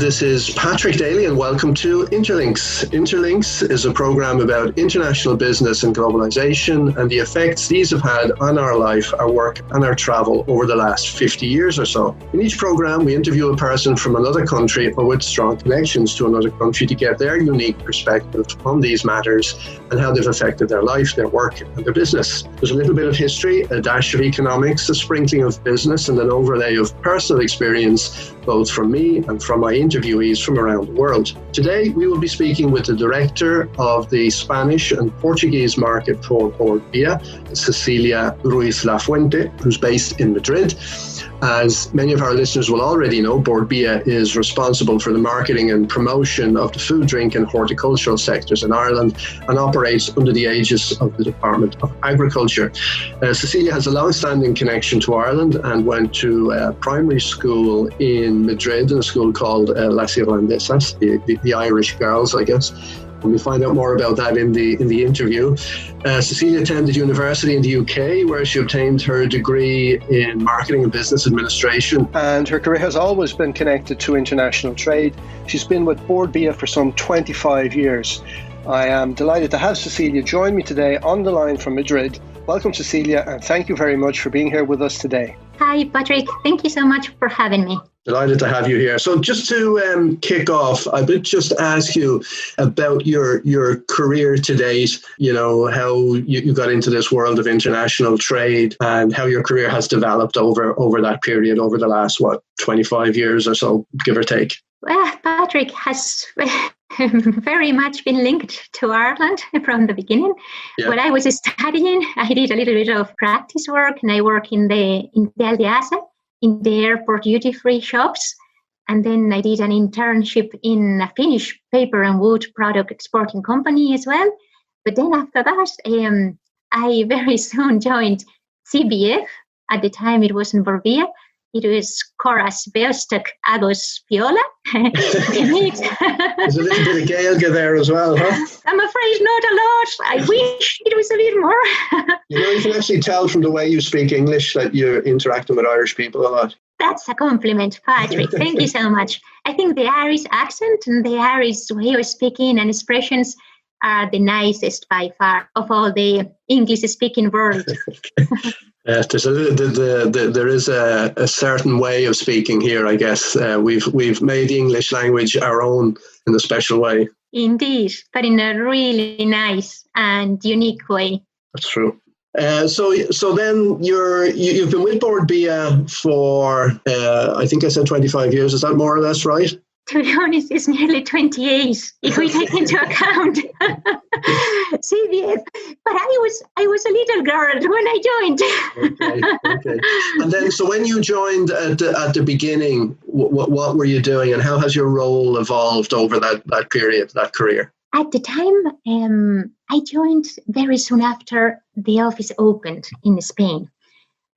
This is Patrick Daly and welcome to Interlinks. Interlinks is a program about international business and globalization and the effects these have had on our life, our work and our travel over the last 50 years or so. In each program, we interview a person from another country or with strong connections to another country to get their unique perspective on these matters and how they've affected their life, their work and their business. There's a little bit of history, a dash of economics, a sprinkling of business and an overlay of personal experience, both from me and from my interviewees from around the world. Today, we will be speaking with the director of the Spanish and Portuguese market for Bord Bia, Cecilia Ruiz Lafuente, who's based in Madrid. As many of our listeners will already know, Bord Bia is responsible for the marketing and promotion of the food, drink and horticultural sectors in Ireland and operates under the aegis of the Department of Agriculture. Cecilia has a long-standing connection to Ireland and went to primary school in Madrid, in a school called Las Irlandesas, the Irish girls, I guess. And we'll find out more about that in the interview. Cecilia attended university in the UK, where she obtained her degree in marketing and business administration. And her career has always been connected to international trade. She's been with Bord Bia for some 25 years. I am delighted to have Cecilia join me today on the line from Madrid. Welcome, Cecilia, and thank you very much for being here with us today. Hi, Patrick. Thank you so much for having me. Delighted to have you here. So just to kick off, I would just ask you about your career to date, you know, how you got into this world of international trade and how your career has developed over that period, over the last, 25 years or so, give or take. Well, Patrick has very much been linked to Ireland from the beginning. Yeah. When I was studying, I did a little bit of practice work and I work in the Aldeasa, in the airport duty-free shops. And then I did an internship in a Finnish paper and wood product exporting company as well. But then after that, I very soon joined CBF. At the time, it wasn't Bord Bia. It was Coras Beostok Agos Viola. There's a little bit of Gaeilge there as well, huh? I'm afraid not a lot. I wish it was a bit more. You can actually tell from the way you speak English that you're interacting with Irish people a lot. That's a compliment, Patrick. Thank you so much. I think the Irish accent and the Irish way of speaking and expressions are the nicest by far of all the English-speaking world. There's there is a certain way of speaking here, I guess. We've made the English language our own in a special way. Indeed, but in a really nice and unique way. That's true. So then you've been with Bord Bia for I think I said 25 years. Is that more or less right? To be honest, it's nearly 28 if we take into account CBF. But I was a little girl when I joined. Okay. And then, so when you joined at the beginning, what were you doing, and how has your role evolved over that period, that career? At the time, I joined very soon after the office opened in Spain.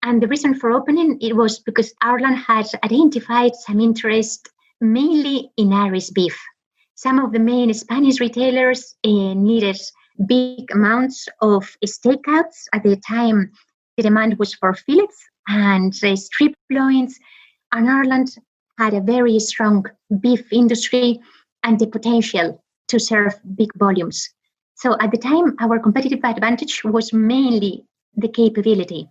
And the reason for opening it was because Ireland had identified some interest mainly in Irish beef. Some of the main Spanish retailers needed big amounts of steakouts. At the time, the demand was for fillets and strip loins, and Ireland had a very strong beef industry and the potential to serve big volumes. So at the time, our competitive advantage was mainly the capability.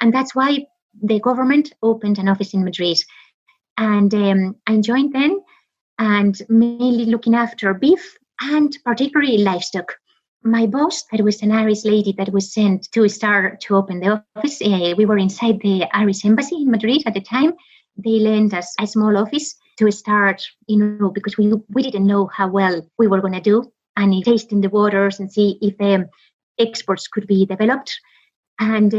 And that's why the government opened an office in Madrid. And I joined then, and mainly looking after beef and particularly livestock. My boss, that was an Irish lady that was sent to start to open the office. We were inside the Irish embassy in Madrid at the time. They lent us a small office to start, because we didn't know how well we were going to do, and tasting the waters and see if exports could be developed. And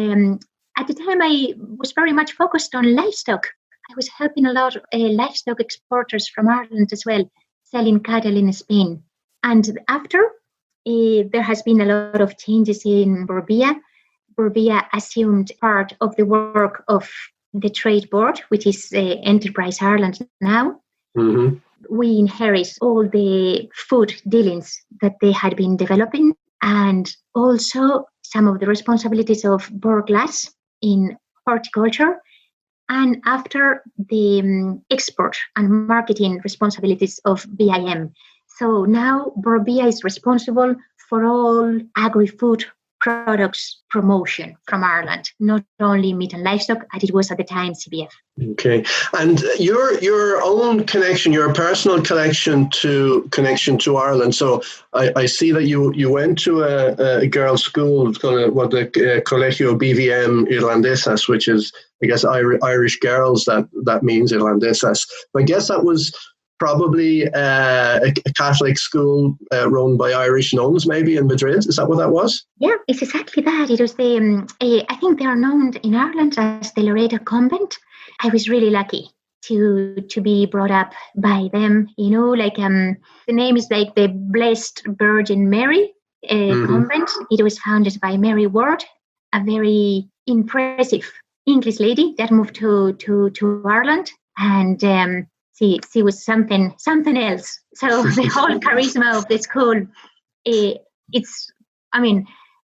at the time, I was very much focused on livestock. I was helping a lot of livestock exporters from Ireland as well, selling cattle in Spain. And after, there has been a lot of changes in Bord Bia. Bord Bia assumed part of the work of the trade board, which is Enterprise Ireland now. Mm-hmm. We inherit all the food dealings that they had been developing, and also some of the responsibilities of Bord Glass in horticulture and after the export and marketing responsibilities of BIM. So now Bord Bia is responsible for all agri-food products promotion from Ireland, not only meat and livestock, as it was at the time CBF. Okay, and your own connection, your personal connection to Ireland. So I see that you went to a girls' school, what the Colegio BVM Irlandesas, which is, I guess, Irish girls. That means Irlandesas. I guess that was probably a Catholic school run by Irish nuns, maybe in Madrid. Is that what that was? Yeah, it's exactly that. It was I think they are known in Ireland as the Loreto Convent. I was really lucky to be brought up by them. The name is like the Blessed Virgin Mary Convent. It was founded by Mary Ward, a very impressive English lady that moved to Ireland, and she was something else. So the whole charisma of the school,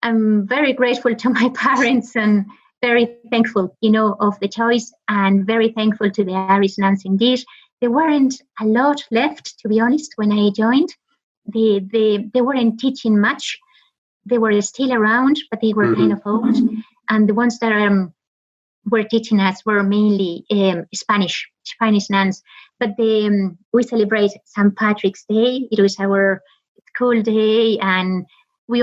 I'm very grateful to my parents and very thankful, of the choice, and very thankful to the Irish nuns indeed. There weren't a lot left, to be honest, when I joined. They weren't teaching much. They were still around, but they were kind of old. And the ones that were teaching us were mainly Spanish nuns. But we celebrate St. Patrick's Day. It was our school day, and we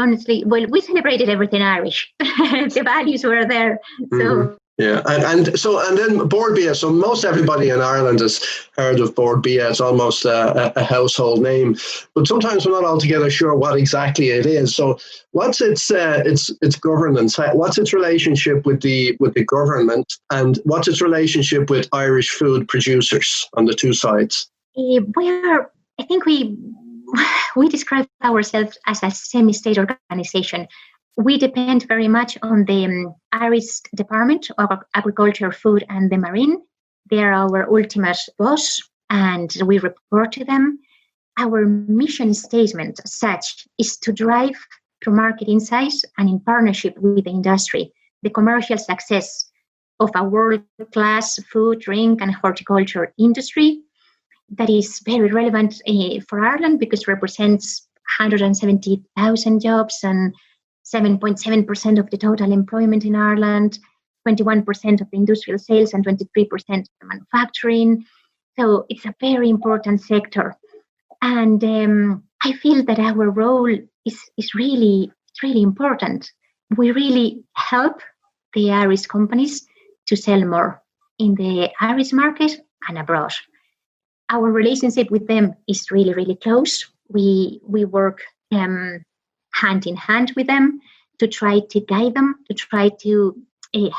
celebrated everything Irish. The values were there. So yeah, and then Bord Bia. So most everybody in Ireland has heard of Bord Bia. It's almost a household name, but sometimes we're not altogether sure what exactly it is. So what's its governance? What's its relationship with the government, and what's its relationship with Irish food producers on the two sides? I think we describe ourselves as a semi-state organization. We depend very much on the Irish Department of Agriculture, Food and the Marine. They are our ultimate boss, and we report to them. Our mission statement, as such, is to drive, through market insights and in partnership with the industry, the commercial success of a world-class food, drink and horticulture industry that is very relevant for Ireland, because it represents 170,000 jobs and 7.7% of the total employment in Ireland, 21% of the industrial sales and 23% of the manufacturing. So it's a very important sector. And I feel that our role is really important. We really help the Irish companies to sell more in the Irish market and abroad. Our relationship with them is really, really close. We work hand in hand with them to try to guide them, to try to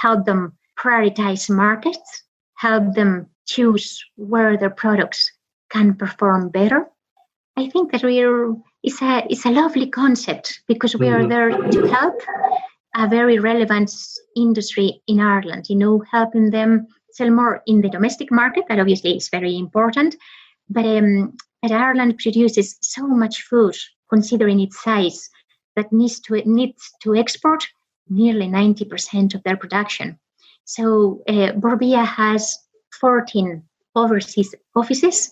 help them prioritize markets, help them choose where their products can perform better. I think that it's a lovely concept, because we are there to help a very relevant industry in Ireland, helping them sell more in the domestic market. That obviously is very important. But Ireland produces so much food, considering its size, that needs to export nearly 90% of their production. So Bord Bia has 14 overseas offices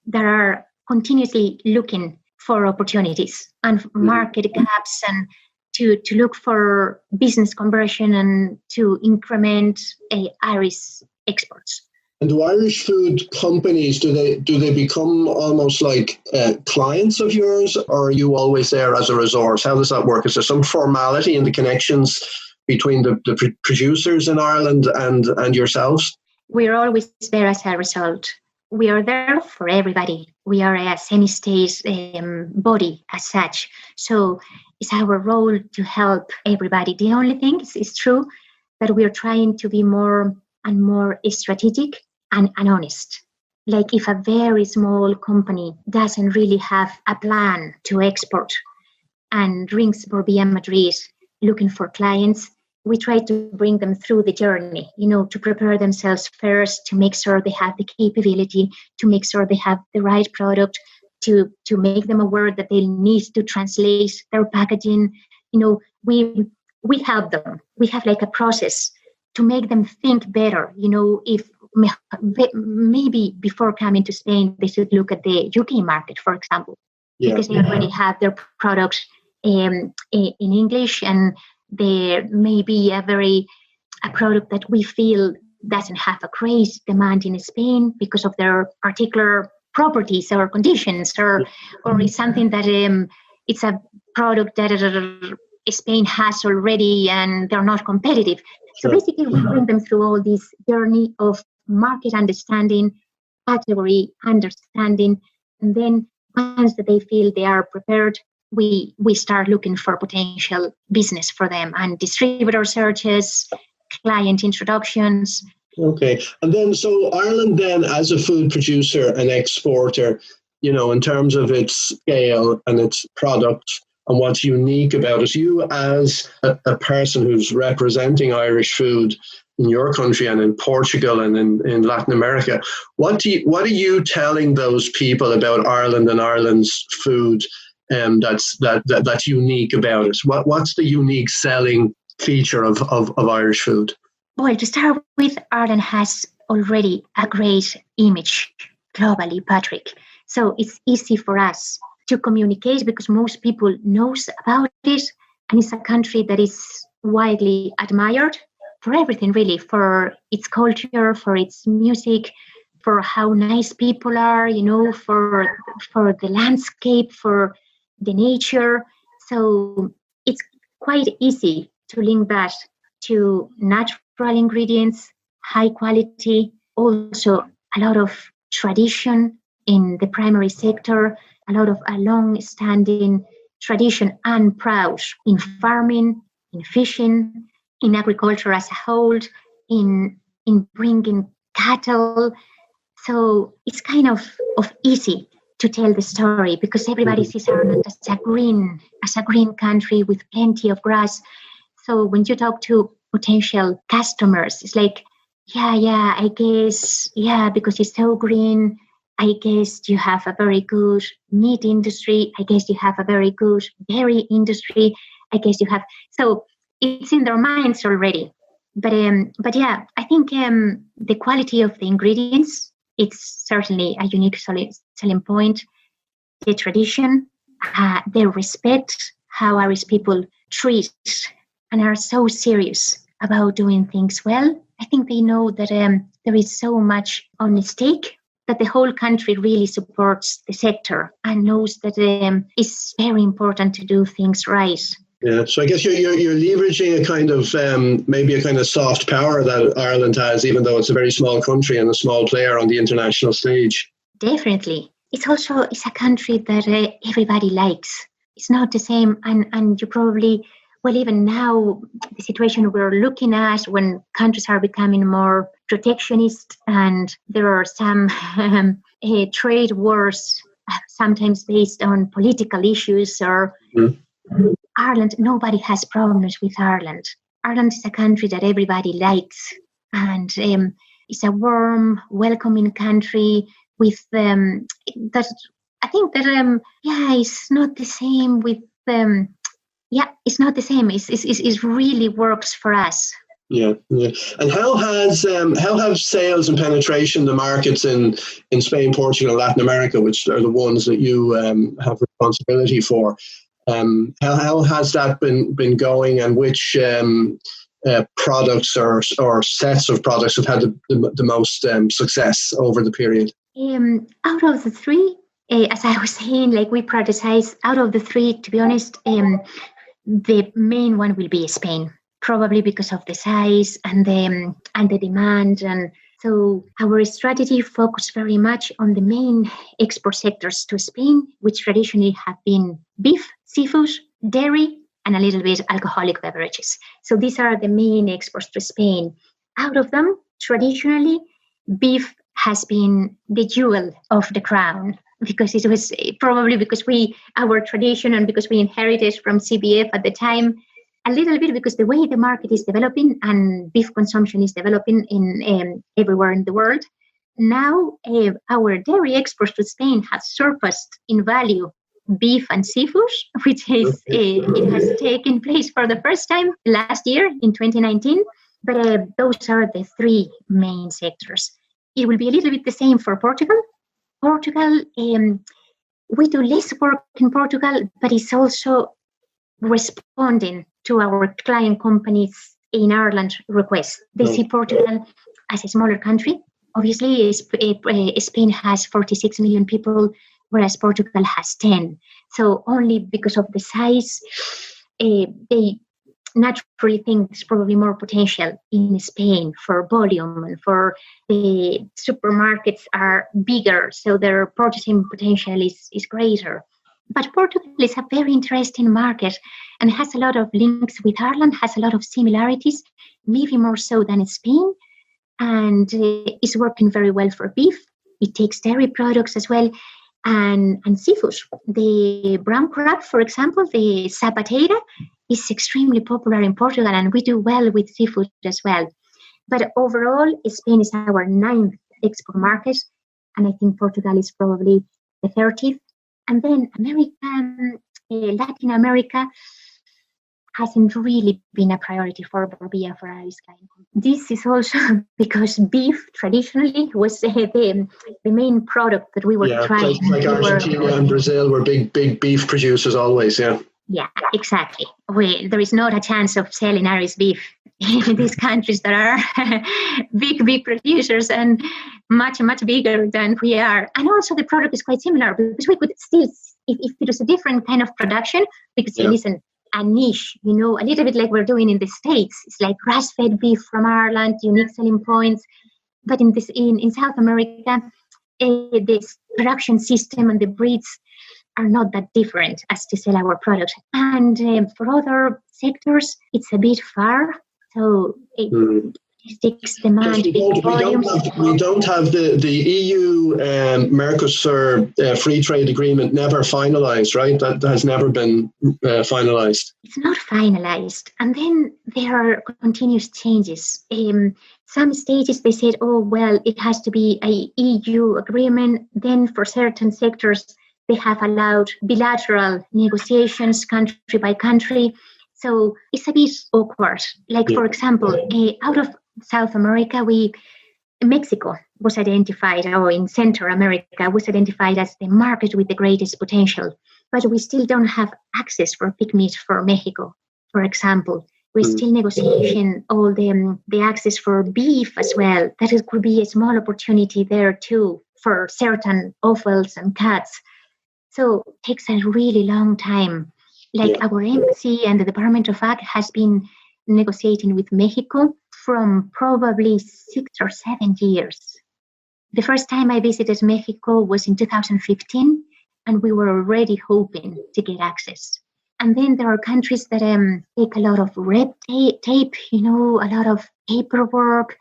that are continuously looking for opportunities and market gaps, and to look for business conversion and to increment Irish exports. And do Irish food companies, do they become almost like clients of yours, or are you always there as a resource? How does that work? Is there some formality in the connections between the producers in Ireland and yourselves? We're always there as a result. We are there for everybody. We are a semi-state body as such. So it's our role to help everybody. The only thing is true that we are trying to be more and more strategic and honest. Like if a very small company doesn't really have a plan to export and rings Bord Bia Madrid looking for clients, we try to bring them through the journey, to prepare themselves first, to make sure they have the capability, to make sure they have the right product, to make them aware that they need to translate their packaging. We help them. We have like a process to make them think better. If maybe before coming to Spain, they should look at the UK market, for example, because they already have their products in English, and there may be a product that we feel doesn't have a great demand in Spain because of their particular properties or conditions, or it's something that it's a product that Spain has already and they're not competitive. So basically we bring them through all this journey of market understanding, category understanding, and then once that they feel they are prepared, we start looking for potential business for them and distributor searches, client introductions. Okay. And then, so Ireland then, as a food producer and exporter, in terms of its scale and its product and what's unique about it, you as a person who's representing Irish food in your country and in Portugal and in Latin America, what are you telling those people about Ireland and Ireland's food that's unique about it? What's the unique selling feature of Irish food? Well, to start with, Ireland has already a great image globally, Patrick. So it's easy for us to communicate because most people knows about it, and it's a country that is widely admired for everything, really, for its culture, for its music, for how nice people are, for the landscape, for the nature. So it's quite easy to link that to natural ingredients, high quality, also a lot of tradition in the primary sector, a lot of a long-standing tradition and proud in farming, in fishing, in agriculture as a whole, in bringing cattle. So it's kind of easy to tell the story because everybody sees Ireland as a green country with plenty of grass. So when you talk to potential customers, it's like, I guess, because it's so green, I guess you have a very good meat industry, I guess you have a very good dairy industry, I guess you have, so it's in their minds already. But yeah, I think the quality of the ingredients, it's certainly a unique selling point. The tradition, the respect, how Irish people treat and are so serious about doing things well. I think they know that there is so much on stake that the whole country really supports the sector and knows that it's very important to do things right. Yeah, so I guess you're leveraging a kind of maybe a kind of soft power that Ireland has, even though it's a very small country and a small player on the international stage. Definitely. It's a country that everybody likes. It's not the same, and you probably, well, even now, the situation we're looking at when countries are becoming more protectionist and there are some trade wars, sometimes based on political issues or Ireland, nobody has problems with Ireland. Ireland is a country that everybody likes, and it's a warm, welcoming country with that. I think that it's not the same with it's not the same. It really works for us. Yeah. And how have sales and penetration the markets in Spain, Portugal, and Latin America, which are the ones that you have responsibility for? How has that been going, and which products or sets of products have had the most success over the period? Out of the three, as I was saying, like we prioritize out of the three, to be honest, the main one will be Spain, probably because of the size and the demand. And so our strategy focused very much on the main export sectors to Spain, which traditionally have been beef, seafood, dairy, and a little bit alcoholic beverages. So these are the main exports to Spain. Out of them, traditionally, beef has been the jewel of the crown, because it was probably because our tradition and because we inherited from CBF at the time, a little bit because the way the market is developing and beef consumption is developing in everywhere in the world. Now our dairy exports to Spain have surpassed in value beef and seafood, which is it has taken place for the first time last year in 2019. But those are the three main sectors. it will be a little bit the same for Portugal. Portugal, we do less work in Portugal, but it's also responding to our client companies in Ireland requests. They see Portugal as a smaller country. Obviously, Spain has 46 million people, whereas Portugal has 10. So only because of the size, they naturally think there's probably more potential in Spain for volume, and for the supermarkets are bigger, so their purchasing potential is greater. But Portugal is a very interesting market and has a lot of links with Ireland, has a lot of similarities, maybe more so than Spain, and is working very well for beef. It takes dairy products as well, and seafood. The brown crab, for example, the sapateira, is extremely popular in Portugal, and we do well with seafood as well. But overall, Spain is our 9th export market, and I think Portugal is probably the 30th. And then Latin America hasn't really been a priority for Bord Bia for our client. This is also because beef traditionally was the main product that we were trying. Like Argentina and Brazil were big beef producers always, yeah. Yeah, exactly. There is not a chance of selling Irish beef in these countries that are big producers and much bigger than we are. And also the product is quite similar, because we could still, if it was a different kind of production, we could say, listen, a niche, a little bit like we're doing in the States. It's like grass-fed beef from Ireland, unique selling points. But in South America, this production system and the breeds are not that different as to sell our products. And for other sectors, it's a bit far. So logistics demand big volumes. We don't have the EU Mercosur free trade agreement never finalized, right? That has never been finalized. It's not finalized. And then there are continuous changes. Some stages they said, it has to be a EU agreement. Then for certain sectors, they have allowed bilateral negotiations country by country. So it's a bit awkward. Like, for example, out of South America, Mexico was identified, or in Central America was identified as the market with the greatest potential. But we still don't have access for pig meat for Mexico, for example. We're still negotiating all the access for beef as well. That could be a small opportunity there too for certain offals and cuts. So it takes a really long time. Like our embassy and the Department of Ag has been negotiating with Mexico from probably 6 or 7 years. The first time I visited Mexico was in 2015, and we were already hoping to get access. And then there are countries that take a lot of red tape, a lot of paperwork.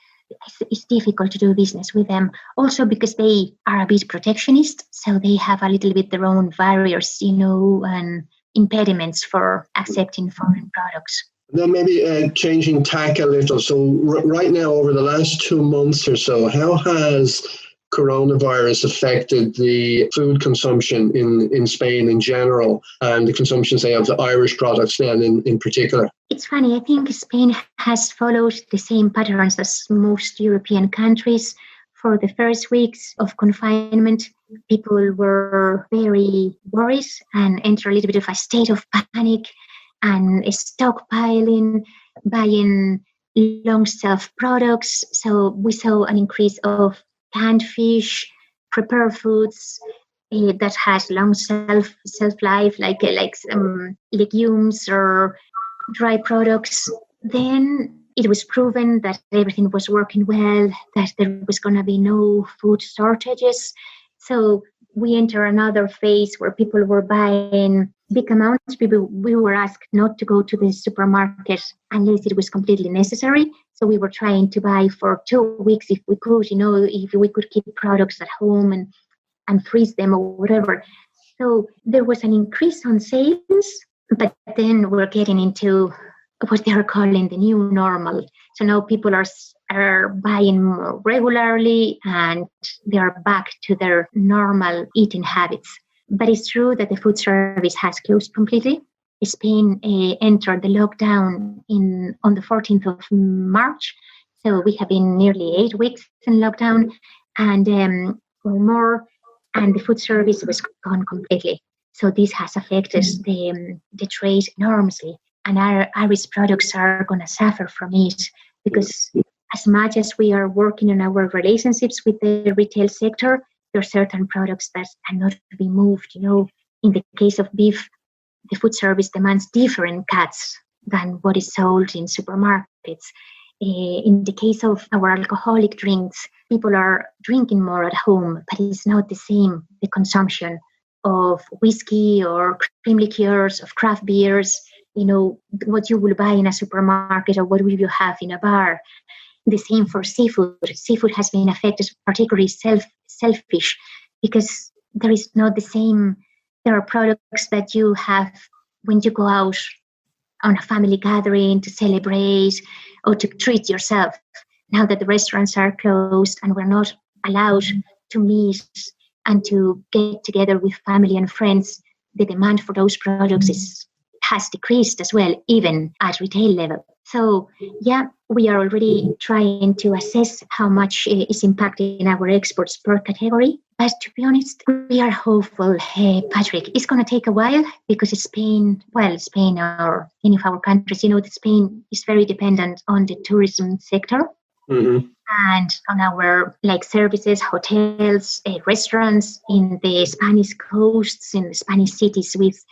It's difficult to do business with them. Also because they are a bit protectionist, so they have a little bit their own barriers, and impediments for accepting foreign products. Then maybe changing tack a little. So right now, over the last 2 months or so, how has coronavirus affected the food consumption in Spain in general, and the consumption, say, of the Irish products then in particular? It's funny. I think Spain has followed the same patterns as most European countries. For the first weeks of confinement, people were very worried and entered a little bit of a state of panic and stockpiling, buying long shelf products. So we saw an increase of canned fish, prepared foods that has long shelf life, like legumes or dry products. Then it was proven that everything was working well, that there was going to be no food shortages. So we enter another phase where people were buying big amounts. We were asked not to go to the supermarket unless it was completely necessary. So we were trying to buy for 2 weeks if we could, if we could keep products at home and freeze them or whatever. So there was an increase on sales, but then we're getting into what they are calling the new normal. So now people are buying more regularly, and they are back to their normal eating habits. But it's true that the food service has closed completely. Spain entered the lockdown on the 14th of March. So we have been nearly 8 weeks in lockdown, and or more, and the food service was gone completely. So this has affected the trade enormously, and our Irish products are going to suffer from it, because as much as we are working on our relationships with the retail sector, there are certain products that cannot be moved. In the case of beef, the food service demands different cuts than what is sold in supermarkets. In the case of our alcoholic drinks, people are drinking more at home, but it's not the same, the consumption of whiskey or cream liqueurs, of craft beers, what you will buy in a supermarket or what will you have in a bar. The same for seafood. Seafood has been affected, particularly selfish, because there is not the same. There are products that you have when you go out on a family gathering to celebrate or to treat yourself. Now that the restaurants are closed and we're not allowed to meet and to get together with family and friends, the demand for those products has decreased as well, even at retail level. So, we are already trying to assess how much is impacting our exports per category. But to be honest, we are hopeful, Patrick. It's going to take a while because Spain or any of our countries, Spain is very dependent on the tourism sector. Mm-hmm. And on our services, hotels, restaurants in the Spanish coasts, in the Spanish cities with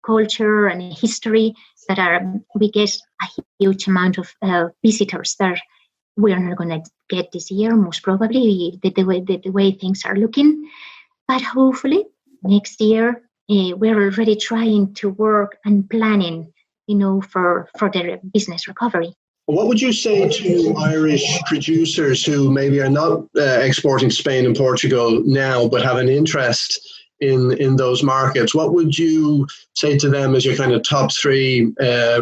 culture and history we get a huge amount of visitors that we are not going to get this year, most probably, the way things are looking. But hopefully next year, we're already trying to work and planning, for the business recovery. What would you say to Irish producers who maybe are not exporting to Spain and Portugal now, but have an interest in those markets? What would you say to them as your kind of top three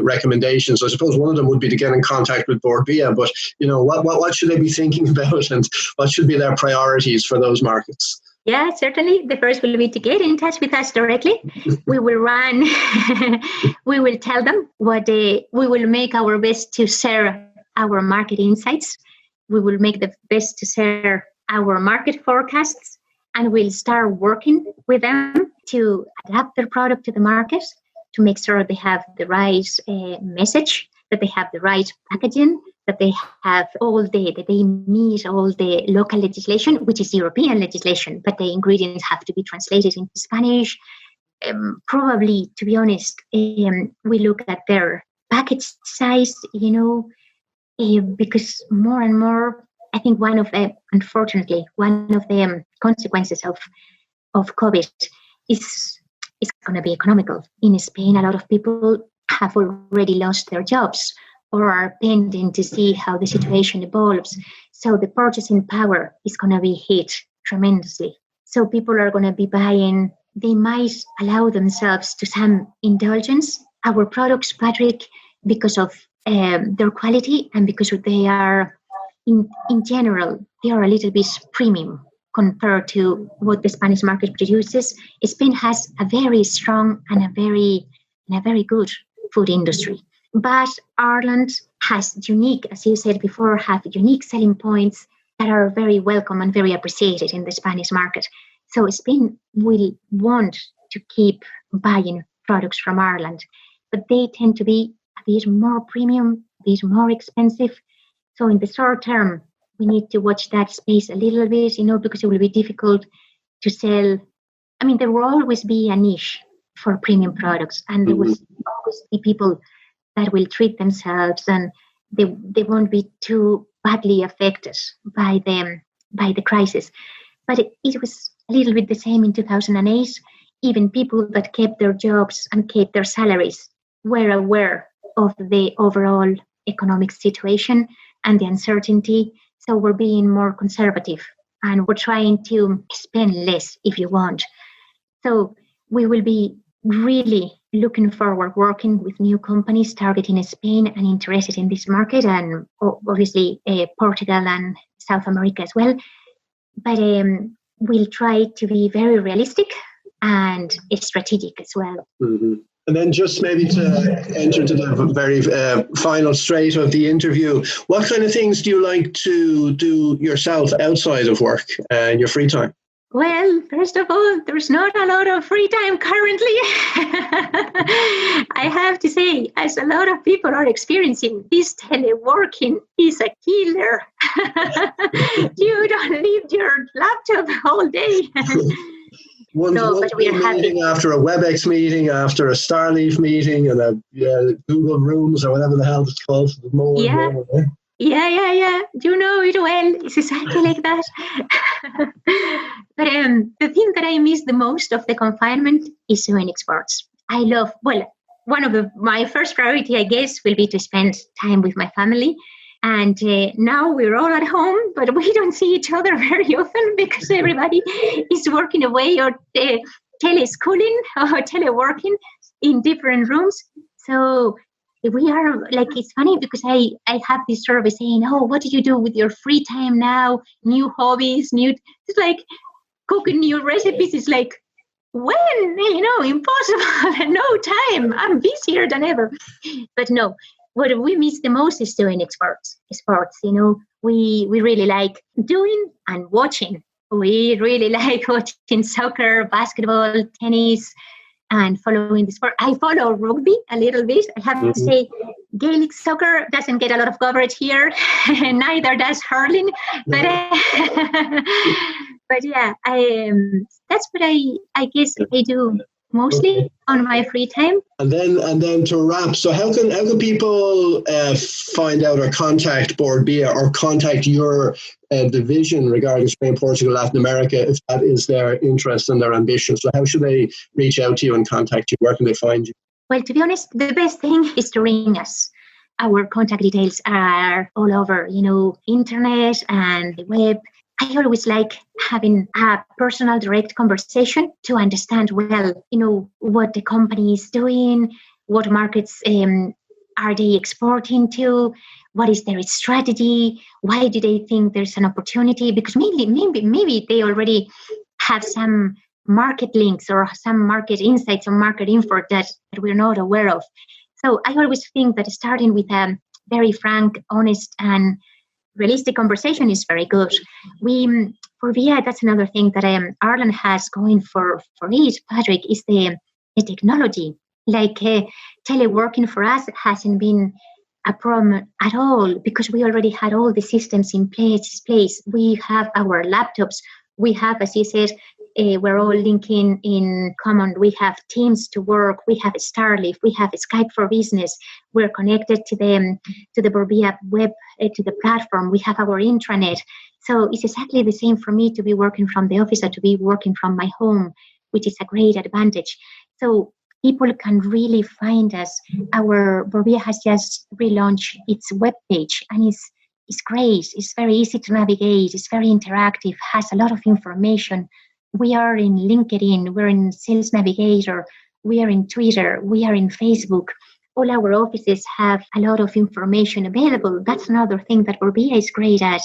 recommendations? I suppose one of them would be to get in contact with Bord Bia, but what should they be thinking about, and what should be their priorities for those markets? Yeah, certainly. The first will be to get in touch with us directly. We will we will tell them we will make our best to share our market insights. We will make the best to share our market forecasts, and we'll start working with them to adapt their product to the market, to make sure they have the right message, that they have the right packaging, that they have that they meet all the local legislation, which is European legislation, but the ingredients have to be translated into Spanish. Probably, to be honest, we look at their package size, because more and more, I think unfortunately, one of the consequences of COVID is going to be economical. In Spain, a lot of people have already lost their jobs or are pending to see how the situation evolves. So the purchasing power is going to be hit tremendously. So people are going to be buying. They might allow themselves to some indulgence. Our products, Patrick, because of their quality and because they are, in general, they are a little bit premium compared to what the Spanish market produces. Spain has a very strong and a very good food industry. But Ireland has as you said before, have unique selling points that are very welcome and very appreciated in the Spanish market. So Spain will want to keep buying products from Ireland, but they tend to be a bit more premium, a bit more expensive. So in the short term, we need to watch that space a little bit, because it will be difficult to sell. I mean, there will always be a niche for premium products, and there will always be people that will treat themselves, and they won't be too badly affected by the crisis. But it was a little bit the same in 2008. Even people that kept their jobs and kept their salaries were aware of the overall economic situation and the uncertainty. So we're being more conservative and we're trying to spend less, if you want. So we will be really looking forward working with new companies targeting Spain and interested in this market, and obviously Portugal and South America as well. But we'll try to be very realistic and strategic as well. Mm-hmm. And then just maybe to enter to the very final straight of the interview, what kind of things do you like to do yourself outside of work in your free time? Well, first of all, there's not a lot of free time currently. I have to say, as a lot of people are experiencing, this teleworking is a killer. You don't leave your laptop all day. One meeting after a WebEx meeting, after a Starleaf meeting, and a Google Rooms or whatever the hell it's called. Yeah. You know it well. It's exactly like that. But the thing that I miss the most of the confinement is doing sports. I love, one of my first priority, I guess, will be to spend time with my family. And now we're all at home, but we don't see each other very often because everybody is working away or teleschooling or teleworking in different rooms. So we are it's funny because I have this survey saying, oh, what do you do with your free time now? New hobbies, it's like cooking new recipes. It's like, when? Impossible. No time. I'm busier than ever. But no, what we miss the most is doing sports. We really like doing and watching. We really like watching soccer, basketball, tennis, and following the sport. I follow rugby a little bit. I have to say, Gaelic soccer doesn't get a lot of coverage here. Neither does hurling. But yeah, that's what I guess I do mostly on my free time. And then to wrap, so how can people find out or contact Bord Bia or contact your division regarding Spain, Portugal, Latin America, if that is their interest and their ambition? So how should they reach out to you and contact you? Where can they find you? Well, to be honest, the best thing is to ring us. Our contact details are all over, internet and the web. I always like having a personal, direct conversation to understand well, what the company is doing, what markets are they exporting to, what is their strategy, why do they think there's an opportunity? Because maybe they already have some market links or some market insights or market info that we're not aware of. So I always think that starting with a very frank, honest, and realistic conversation is very good. For VIA, that's another thing that Ireland has going for it, Patrick, is the technology. Teleworking for us hasn't been a problem at all because we already had all the systems in place. We have our laptops. We have, as you said, we're all linking in common. We have Teams to work. We have Starleaf. We have Skype for Business. We're connected to the Bord Bia web, to the platform. We have our intranet. So it's exactly the same for me to be working from the office or to be working from my home, which is a great advantage. So people can really find us. Our Bord Bia has just relaunched its webpage, and it's great. It's very easy to navigate. It's very interactive. Has a lot of information. We are in LinkedIn, we're in Sales Navigator, we are in Twitter, we are in Facebook. All our offices have a lot of information available. That's another thing that Bord Bia is great at.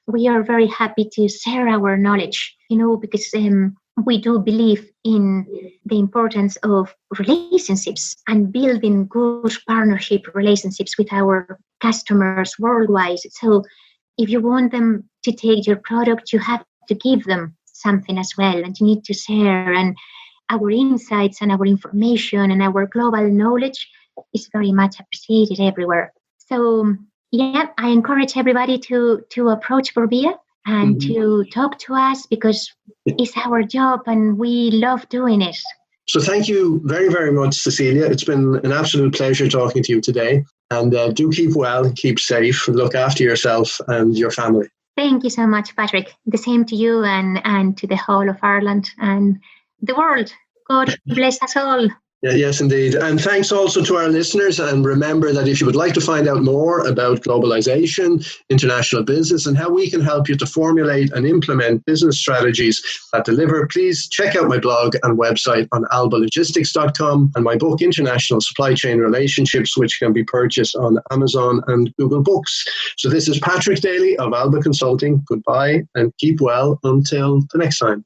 We are very happy to share our knowledge, because we do believe in the importance of relationships and building good partnership relationships with our customers worldwide. So if you want them to take your product, you have to give them something as well, and you need to share. And our insights and our information and our global knowledge is very much appreciated everywhere. So yeah, I encourage everybody to approach Bord Bia and to talk to us because it's our job and we love doing it. So thank you very, very much, Cecilia. It's been an absolute pleasure talking to you today. And do keep well, keep safe, look after yourself and your family. Thank you so much, Patrick. The same to you and to the whole of Ireland and the world. God bless us all. Yeah, yes, indeed. And thanks also to our listeners. And remember that if you would like to find out more about globalization, international business, and how we can help you to formulate and implement business strategies that deliver, please check out my blog and website on albalogistics.com and my book, International Supply Chain Relationships, which can be purchased on Amazon and Google Books. So this is Patrick Daly of Alba Consulting. Goodbye and keep well until the next time.